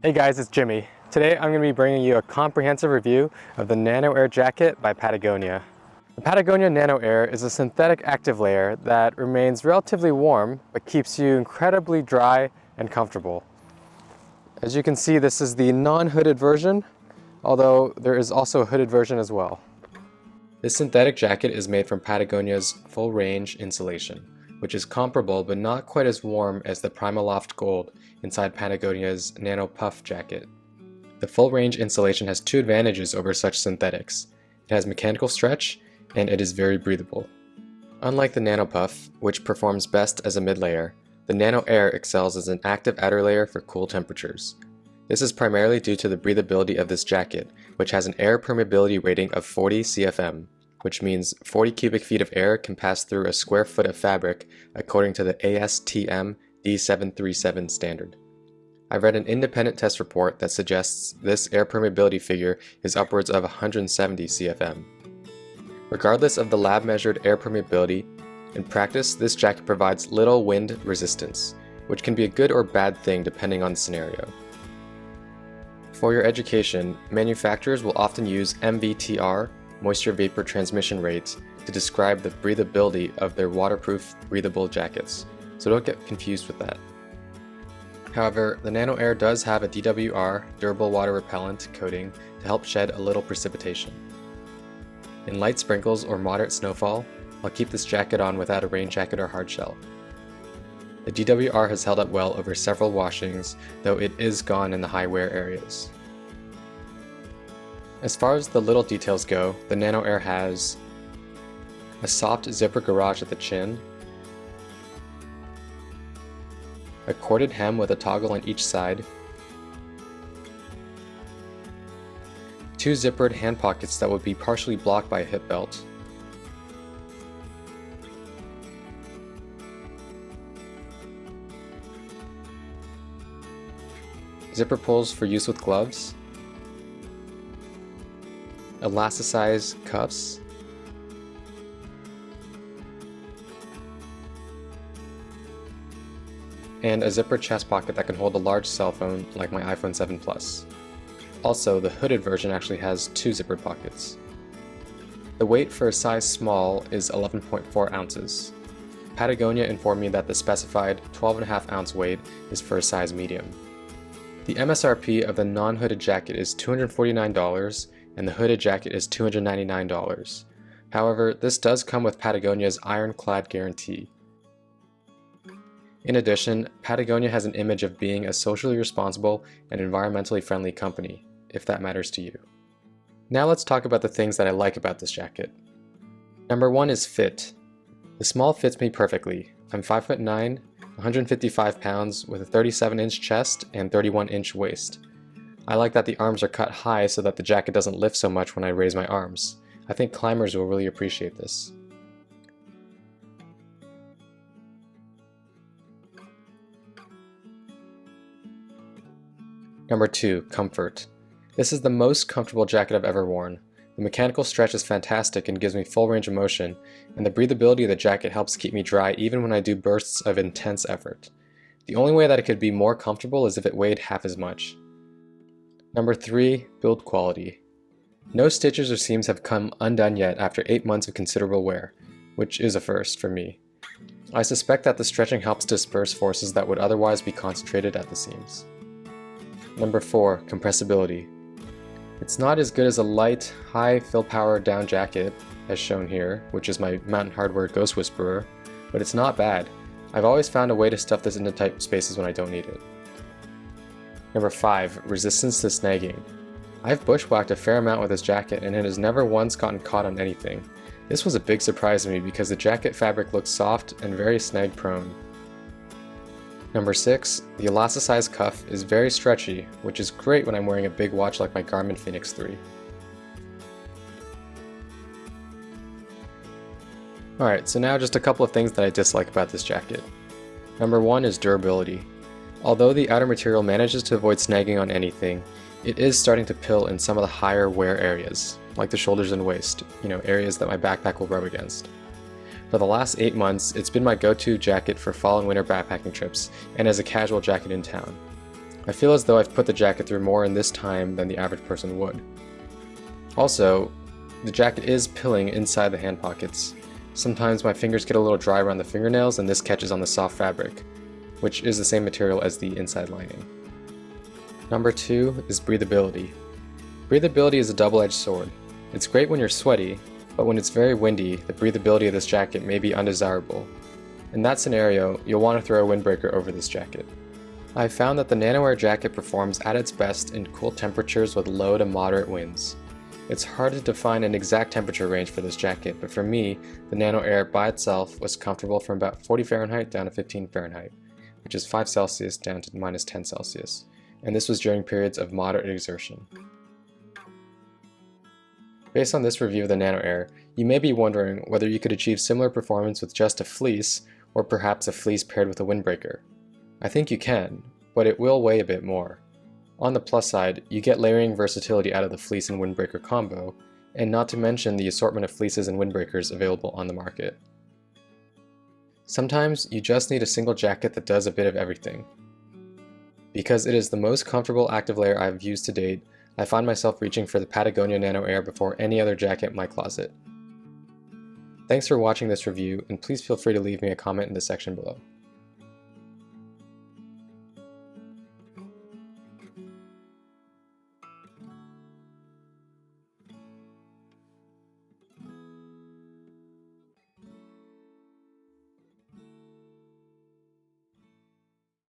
Hey guys, it's Jimmy. Today I'm going to be bringing you a comprehensive review of the Nano-Air Jacket by Patagonia. The Patagonia Nano-Air is a synthetic active layer that remains relatively warm but keeps you incredibly dry and comfortable. As you can see, this is the non-hooded version, although there is also a hooded version as well. This synthetic jacket is made from Patagonia's full range insulation, which is comparable but not quite as warm as the Primaloft Gold inside Patagonia's Nano Puff jacket. The full range insulation has two advantages over such synthetics. It has mechanical stretch and it is very breathable. Unlike the Nano Puff, which performs best as a mid-layer, the Nano-Air excels as an active outer layer for cool temperatures. This is primarily due to the breathability of this jacket, which has an air permeability rating of 40 CFM, which means 40 cubic feet of air can pass through a square foot of fabric according to the ASTM D737 standard. I read an independent test report that suggests this air permeability figure is upwards of 170 CFM. Regardless of the lab-measured air permeability, in practice this jacket provides little wind resistance, which can be a good or bad thing depending on the scenario. For your education, manufacturers will often use MVTR, moisture vapor transmission rate, to describe the breathability of their waterproof, breathable jackets, so don't get confused with that. However, the Nano-Air does have a DWR, durable water repellent, coating to help shed a little precipitation. In light sprinkles or moderate snowfall, I'll keep this jacket on without a rain jacket or hard shell. The DWR has held up well over several washings, though it is gone in the high wear areas. As far as the little details go, the Nano-Air has a soft zipper garage at the chin, a corded hem with a toggle on each side, two zippered hand pockets that would be partially blocked by a hip belt, zipper pulls for use with gloves, elasticized cuffs, and a zippered chest pocket that can hold a large cell phone like my iPhone 7 Plus. Also, the hooded version actually has two zippered pockets. The weight for a size small is 11.4 ounces. Patagonia informed me that the specified 12.5 ounce weight is for a size medium. The MSRP of the non-hooded jacket is $249 and the hooded jacket is $299. However, this does come with Patagonia's ironclad guarantee. In addition, Patagonia has an image of being a socially responsible and environmentally friendly company, if that matters to you. Now let's talk about the things that I like about this jacket. Number one is fit. The small fits me perfectly. I'm 5'9", 155 pounds with a 37-inch chest and 31-inch waist. I like that the arms are cut high so that the jacket doesn't lift so much when I raise my arms. I think climbers will really appreciate this. Number 2, comfort. This is the most comfortable jacket I've ever worn. The mechanical stretch is fantastic and gives me full range of motion, and the breathability of the jacket helps keep me dry even when I do bursts of intense effort. The only way that it could be more comfortable is if it weighed half as much. Number 3, build quality. No stitches or seams have come undone yet after 8 months of considerable wear, which is a first for me. I suspect that the stretching helps disperse forces that would otherwise be concentrated at the seams. Number 4, compressibility. It's not as good as a light, high fill power down jacket, as shown here, which is my Mountain Hardwear Ghost Whisperer, but it's not bad. I've always found a way to stuff this into tight spaces when I don't need it. Number 5, resistance to snagging. I've bushwhacked a fair amount with this jacket and it has never once gotten caught on anything. This was a big surprise to me because the jacket fabric looks soft and very snag prone. Number 6, the elasticized cuff is very stretchy, which is great when I'm wearing a big watch like my Garmin Fenix 3. Alright, so now just a couple of things that I dislike about this jacket. Number 1 is durability. Although the outer material manages to avoid snagging on anything, it is starting to pill in some of the higher wear areas, like the shoulders and waist, areas that my backpack will rub against. For the last 8 months, it's been my go-to jacket for fall and winter backpacking trips, and as a casual jacket in town. I feel as though I've put the jacket through more in this time than the average person would. Also, the jacket is pilling inside the hand pockets. Sometimes my fingers get a little dry around the fingernails and this catches on the soft fabric, which is the same material as the inside lining. Number 2 is breathability. Breathability is a double-edged sword. It's great when you're sweaty, but when it's very windy, the breathability of this jacket may be undesirable. In that scenario, you'll want to throw a windbreaker over this jacket. I've found that the Nano-Air jacket performs at its best in cool temperatures with low to moderate winds. It's hard to define an exact temperature range for this jacket, but for me, the Nano-Air by itself was comfortable from about 40 Fahrenheit down to 15 Fahrenheit, which is 5 Celsius down to minus 10 Celsius, and this was during periods of moderate exertion. Based on this review of the Nano-Air, you may be wondering whether you could achieve similar performance with just a fleece, or perhaps a fleece paired with a windbreaker. I think you can, but it will weigh a bit more. On the plus side, you get layering versatility out of the fleece and windbreaker combo, and not to mention the assortment of fleeces and windbreakers available on the market. Sometimes you just need a single jacket that does a bit of everything. Because it is the most comfortable active layer I've used to date, I find myself reaching for the Patagonia Nano-Air before any other jacket in my closet. Thanks for watching this review, and please feel free to leave me a comment in the section below.